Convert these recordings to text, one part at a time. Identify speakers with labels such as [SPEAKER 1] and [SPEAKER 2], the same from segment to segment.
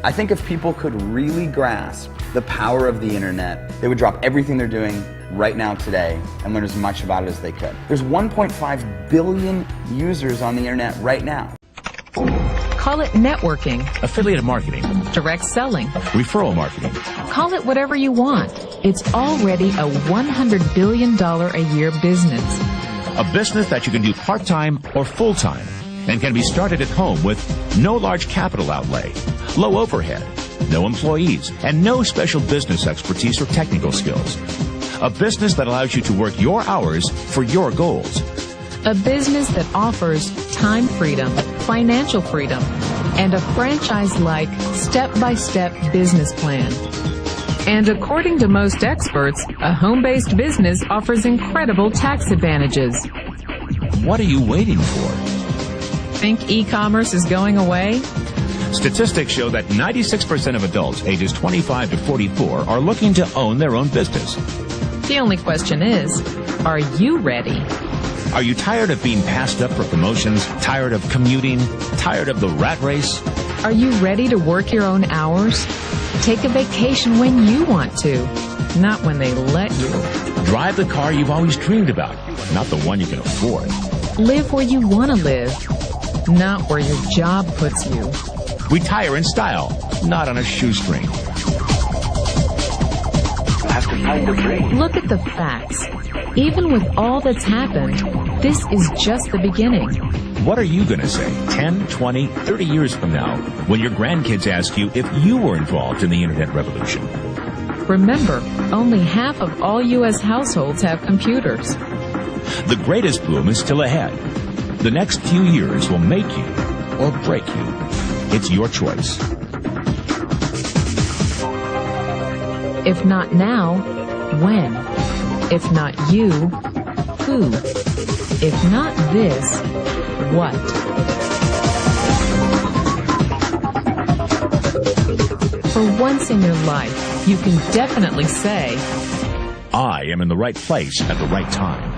[SPEAKER 1] I think if people could really grasp the power of the internet, they would drop everything they're doing right now today and learn as much about it as they could. There's 1.5 billion users on the internet right now.
[SPEAKER 2] Call it networking,
[SPEAKER 3] affiliate marketing,
[SPEAKER 2] direct selling,
[SPEAKER 3] referral marketing.
[SPEAKER 2] Call it whatever you want. It's already a $100 billion a year business.
[SPEAKER 3] A business that you can do part-time or full-time and can be started at home with no large capital outlay, low overhead, no employees, and no special business expertise or technical skills. A business that allows you to work your hours for your goals.
[SPEAKER 2] A business that offers time freedom, financial freedom, and a franchise-like, step-by-step business plan. And according to most experts, a home-based business offers incredible tax advantages.
[SPEAKER 3] What are you waiting for?
[SPEAKER 2] Think e-commerce is going away?
[SPEAKER 3] Statistics show that 96% of adults ages 25 to 44 are looking to own their own business.
[SPEAKER 2] The only question is, are you ready?
[SPEAKER 3] Are you tired of being passed up for promotions, tired of commuting, tired of the rat race?
[SPEAKER 2] Are you ready to work your own hours? Take a vacation when you want to, not when they let you.
[SPEAKER 3] Drive the car you've always dreamed about, not the one you can afford.
[SPEAKER 2] Live where you want to live, not where your job puts you.
[SPEAKER 3] Retire in style, not on a shoestring.
[SPEAKER 2] Look at the facts. Even with all that's happened, this is just the beginning.
[SPEAKER 3] What are you going to say 10, 20, 30 years from now when your grandkids ask you if you were involved in the internet revolution?
[SPEAKER 2] Remember, only half of all U.S. households have computers.
[SPEAKER 3] The greatest boom is still ahead. The next few years will make you or break you. It's your choice.
[SPEAKER 2] If not now, when? If not you, who? If not this, what? For once in your life, you can definitely say,
[SPEAKER 3] I am in the right place at the right time.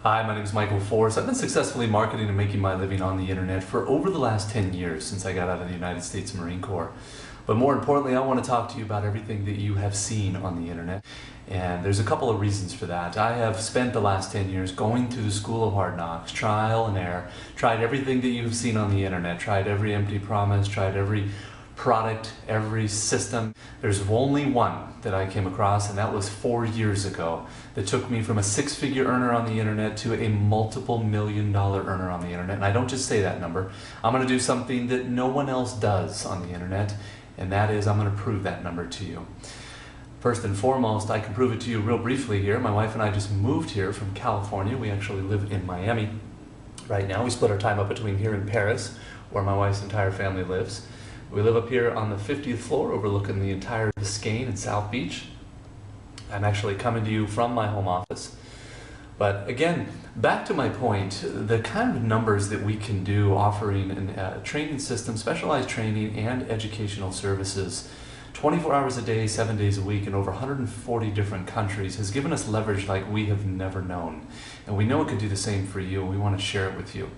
[SPEAKER 4] Hi, my name is Michael Forrest. I've been successfully marketing and making my living on the internet for over the last 10 years since I got out of the United States Marine Corps. But more importantly, I want to talk to you about everything that you have seen on the internet. And there's a couple of reasons for that. I have spent the last 10 years going through the school of hard knocks, trial and error, tried everything that you've seen on the internet, tried every empty promise, tried every product, every system. There's only one that I came across, and that was 4 years ago, that took me from a six-figure earner on the internet to a multiple million-dollar earner on the internet. And I don't just say that number. I'm going to do something that no one else does on the internet, and that is I'm going to prove that number to you. First and foremost, I can prove it to you real briefly here. My wife and I just moved here from California. We actually live in Miami right now. We split our time up between here and Paris, where my wife's entire family lives. We live up here on the 50th floor overlooking the entire Biscayne and South Beach. I'm actually coming to you from my home office. But again, back to my point, the kind of numbers that we can do offering a training system, specialized training and educational services 24 hours a day, 7 days a week in over 140 different countries has given us leverage like we have never known. And we know it could do the same for you, and we want to share it with you.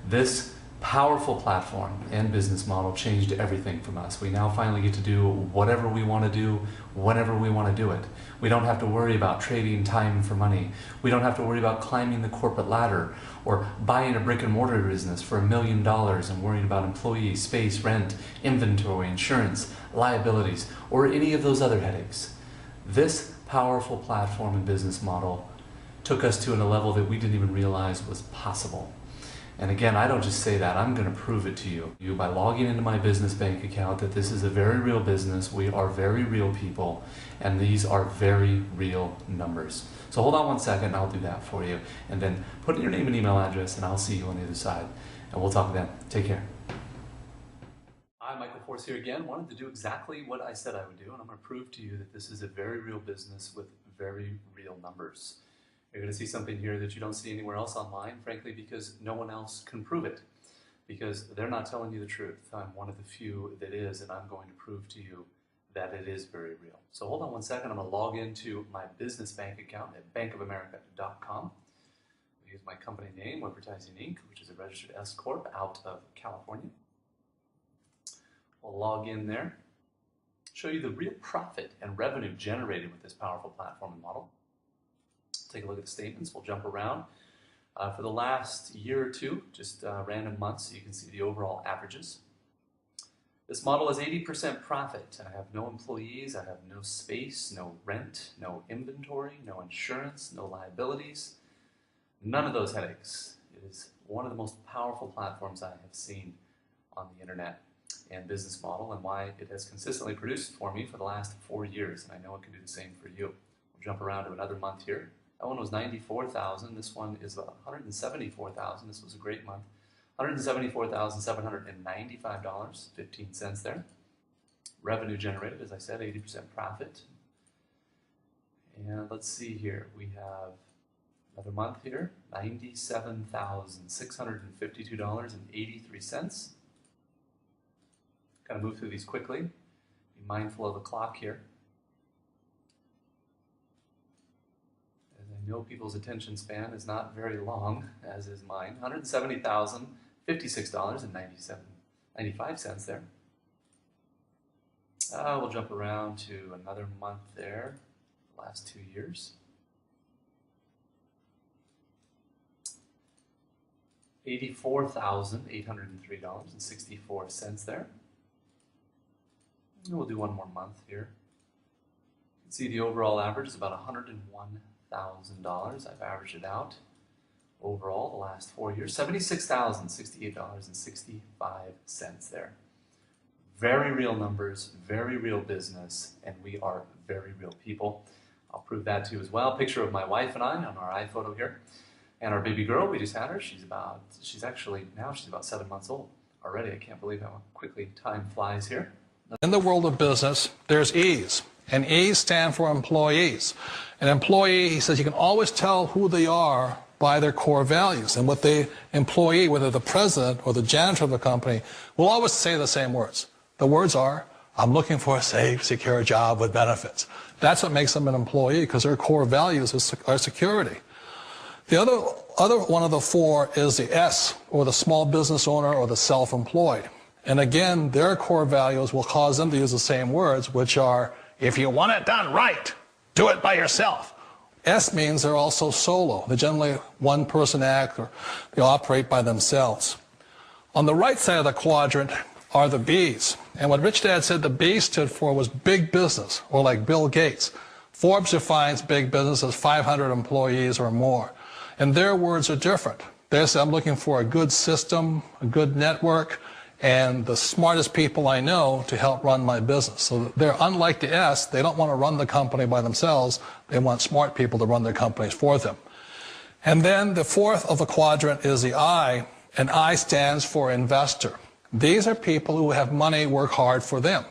[SPEAKER 4] This powerful platform and business model changed everything from us. We now finally get to do whatever we want to do, whenever we want to do it. We don't have to worry about trading time for money. We don't have to worry about climbing the corporate ladder or buying a brick and mortar business for $1 million and worrying about employees, space, rent, inventory, insurance, liabilities, or any of those other headaches. This powerful platform and business model took us to a level that we didn't even realize was possible. And again, I don't just say that, I'm going to prove it to you by logging into my business bank account that this is a very real business, we are very real people, and these are very real numbers. So hold on one second, I'll do that for you, and then put in your name and email address, and I'll see you on the other side. And we'll talk then. Take care. Hi, Michael Forrest here again. Wanted to do exactly what I said I would do, and I'm going to prove to you that this is a very real business with very real numbers. You're going to see something here that you don't see anywhere else online, frankly, because no one else can prove it, because they're not telling you the truth. I'm one of the few that is, and I'm going to prove to you that it is very real. So hold on one second. I'm going to log into my business bank account at bankofamerica.com. use my company name, Advertise Inc., which is a registered S Corp out of California. We'll log in there, show you the real profit and revenue generated with this powerful platform and model. Take a look at the statements. We'll jump around. For the last year or two, just random months, so you can see the overall averages. This model is 80% profit. I have no employees, I have no space, no rent, no inventory, no insurance, no liabilities, none of those headaches. It is one of the most powerful platforms I have seen on the internet and business model, and why it has consistently produced for me for the last 4 years, and I know it can do the same for you. We'll jump around to another month here. That one was $94,000. This one is about $174,000. This was a great month. $174,795, 15 cents there. Revenue generated, as I said, 80% profit. And let's see here. We have another month here, $97,652.83. Kind of move through these quickly. Be mindful of the clock here. As I know people's attention span is not very long, as is mine. $170,056.95 there. We'll jump around to another month there, the last 2 years. $84,803.64 there. And we'll do one more month here. You can see the overall average is about $101,000. I've averaged it out overall the last 4 years. $76,068.65 there. Very real numbers, very real business, and we are very real people. I'll prove that to you as well. Picture of my wife and I on our iPhoto here. And our baby girl, we just had her. She's about 7 months old already. I can't believe how quickly time flies here.
[SPEAKER 5] In the world of business, there's E's, and E's stand for employees. An employee, he says, you can always tell who they are by their core values. And what the employee, whether the president or the janitor of the company, will always say the same words. The words are, I'm looking for a safe, secure job with benefits. That's what makes them an employee, because their core values are security. The other one of the four is the S, or the small business owner or the self-employed. And again, their core values will cause them to use the same words, which are, if you want it done right, do it by yourself. S means they're also solo. They're generally one-person act, or they operate by themselves. On the right side of the quadrant are the B's. And what Rich Dad said the B stood for was big business, or like Bill Gates. Forbes defines big business as 500 employees or more. And their words are different. They say, I'm looking for a good system, a good network, and the smartest people I know to help run my business. So they're unlike the S. They don't want to run the company by themselves. They want smart people to run their companies for them. And then the fourth of the quadrant is the I, and I stands for investor. These are people who have money work hard for them.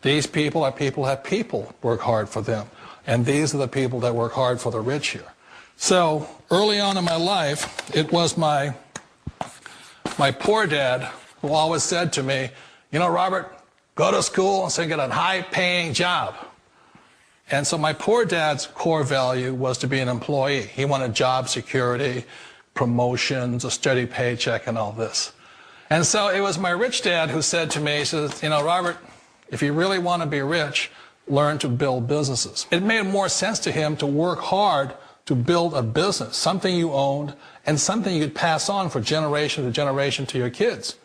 [SPEAKER 5] These people are people who have people work hard for them. And these are the people that work hard for the rich here. So early on in my life, it was my poor dad who always said to me, you know, Robert, go to school and so get a high-paying job. And so my poor dad's core value was to be an employee. He wanted job security, promotions, a steady paycheck, and all this. And so it was my rich dad who said to me, he says, you know, Robert, if you really want to be rich, learn to build businesses. It made more sense to him to work hard to build a business, something you owned, and something you could pass on for generation to generation to your kids.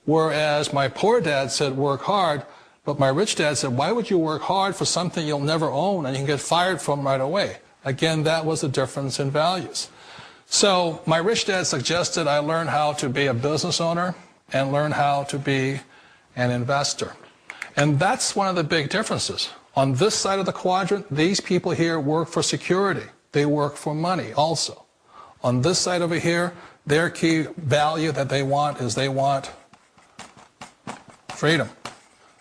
[SPEAKER 5] Whereas my poor dad said work hard, but my rich dad said, why would you work hard for something you'll never own and you can get fired from right away? Again, that was the difference in values. So my rich dad suggested I learn how to be a business owner and learn how to be an investor. And that's one of the big differences. On this side of the quadrant, these people here work for security. They work for money also. On this side over here, their key value that they want is they want freedom.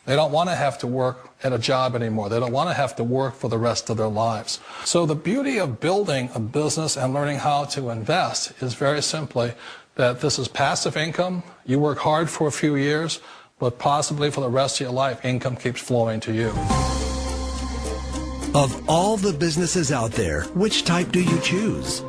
[SPEAKER 5] They don't want to have to work at a job anymore. They don't want to have to work for the rest of their lives. So the beauty of building a business and learning how to invest is very simply that this is passive income. You work hard for a few years, but possibly for the rest of your life, income keeps flowing to you.
[SPEAKER 6] Of all the businesses out there, which type do you choose?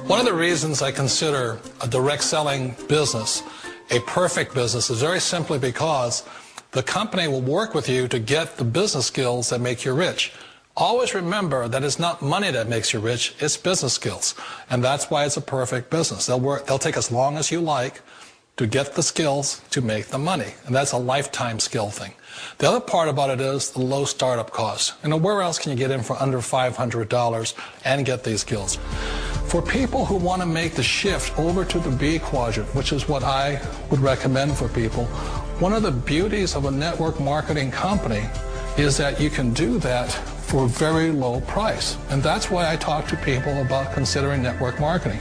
[SPEAKER 5] One of the reasons I consider a direct selling business a perfect business is very simply because the company will work with you to get the business skills that make you rich. Always remember that it's not money that makes you rich, it's business skills. And that's why it's a perfect business. They'll take as long as you like to get the skills to make the money. And that's a lifetime skill thing. The other part about it is the low startup cost. Where else can you get in for under $500 and get these skills? For people who want to make the shift over to the B quadrant, which is what I would recommend for people, one of the beauties of a network marketing company is that you can do that for a very low price. And that's why I talk to people about considering network marketing.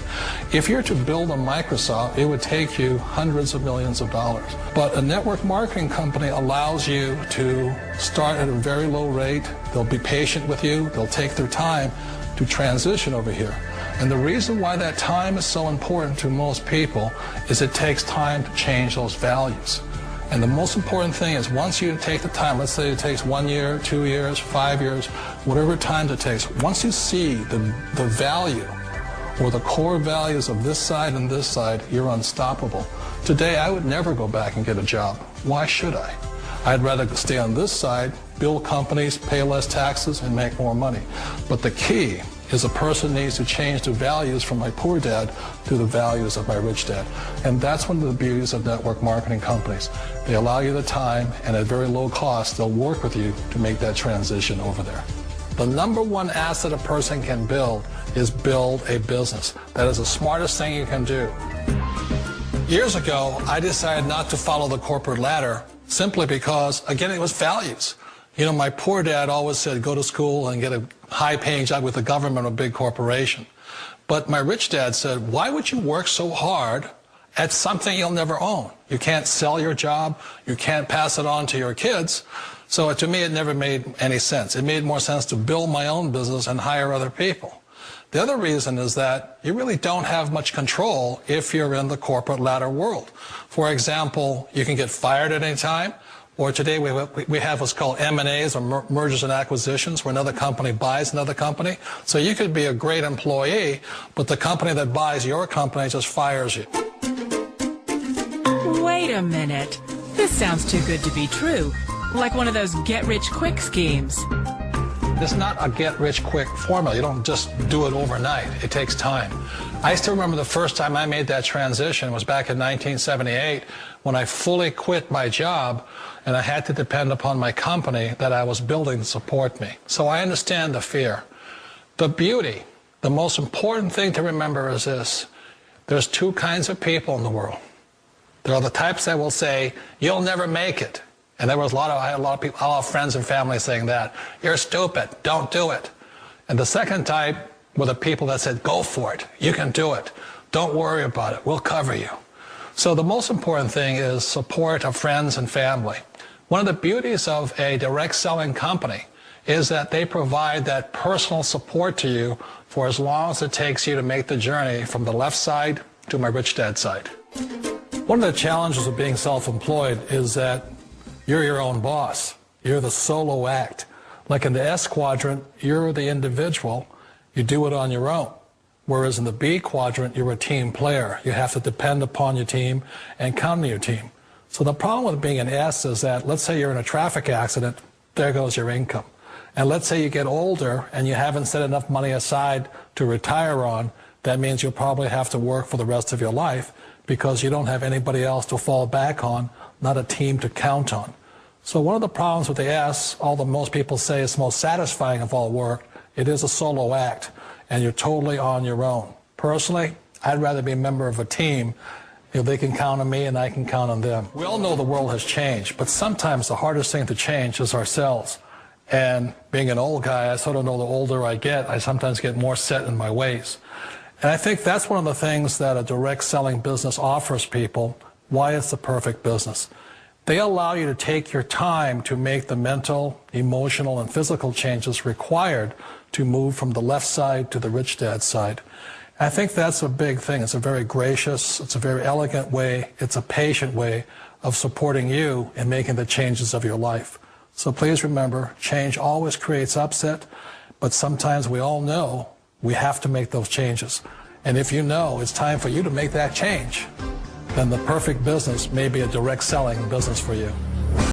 [SPEAKER 5] If you're to build a Microsoft, it would take you hundreds of millions of dollars. But a network marketing company allows you to start at a very low rate. They'll be patient with you. They'll take their time to transition over here. And the reason why that time is so important to most people is it takes time to change those values. And the most important thing is once you take the time, let's say it takes 1 year, 2 years, 5 years, whatever time it takes, once you see the value or the core values of this side and this side, you're unstoppable. Today, I would never go back and get a job. Why should I? I'd rather stay on this side, build companies, pay less taxes, and make more money. But the key is a person needs to change the values from my poor dad to the values of my rich dad. And that's one of the beauties of network marketing companies. They allow you the time, and at very low cost, they'll work with you to make that transition over there. The number one asset a person can build is build a business. That is the smartest thing you can do. Years ago, I decided not to follow the corporate ladder simply because, again, it was values. My poor dad always said, go to school and get a high-paying job with the government or a big corporation. But my rich dad said, why would you work so hard at something you'll never own? You can't sell your job. You can't pass it on to your kids. So to me, it never made any sense. It made more sense to build my own business and hire other people. The other reason is that you really don't have much control if you're in the corporate ladder world. For example, you can get fired at any time. Or today we have what's called M&As, or mergers and acquisitions, where another company buys another company. So you could be a great employee, but the company that buys your company just fires you.
[SPEAKER 6] Wait a minute. This sounds too good to be true. Like one of those get-rich-quick schemes.
[SPEAKER 5] It's not a get-rich-quick formula. You don't just do it overnight. It takes time. I still remember the first time I made that transition was back in 1978 when I fully quit my job and I had to depend upon my company that I was building to support me. So I understand the fear. The beauty, the most important thing to remember is this. There's two kinds of people in the world. There are the types that will say, you'll never make it. And I had a lot of people, a lot of friends and family saying that. You're stupid. Don't do it. And the second type were the people that said, go for it. You can do it. Don't worry about it. We'll cover you. So the most important thing is support of friends and family. One of the beauties of a direct selling company is that they provide that personal support to you for as long as it takes you to make the journey from the left side to my rich dad side. One of the challenges of being self-employed is that you're your own boss. You're the solo act. Like in the S quadrant, you're the individual. You do it on your own. Whereas in the B quadrant, you're a team player. You have to depend upon your team and count on your team. So the problem with being an S is that, let's say you're in a traffic accident, there goes your income. And let's say you get older and you haven't set enough money aside to retire on, that means you'll probably have to work for the rest of your life because you don't have anybody else to fall back on, not a team to count on. So one of the problems with the S, although most people say it's the most satisfying of all work, it is a solo act, and you're totally on your own. Personally, I'd rather be a member of a team. They can count on me and I can count on them. We all know the world has changed, but sometimes the hardest thing to change is ourselves. And being an old guy, I sort of know the older I get, I sometimes get more set in my ways. And I think that's one of the things that a direct selling business offers people, why it's the perfect business. They allow you to take your time to make the mental, emotional, and physical changes required to move from the left side to the rich dad side. I think that's a big thing. It's a very gracious, it's a very elegant way, it's a patient way of supporting you in making the changes of your life. So please remember, change always creates upset, but sometimes we all know we have to make those changes. And if you know it's time for you to make that change, then the perfect business may be a direct selling business for you.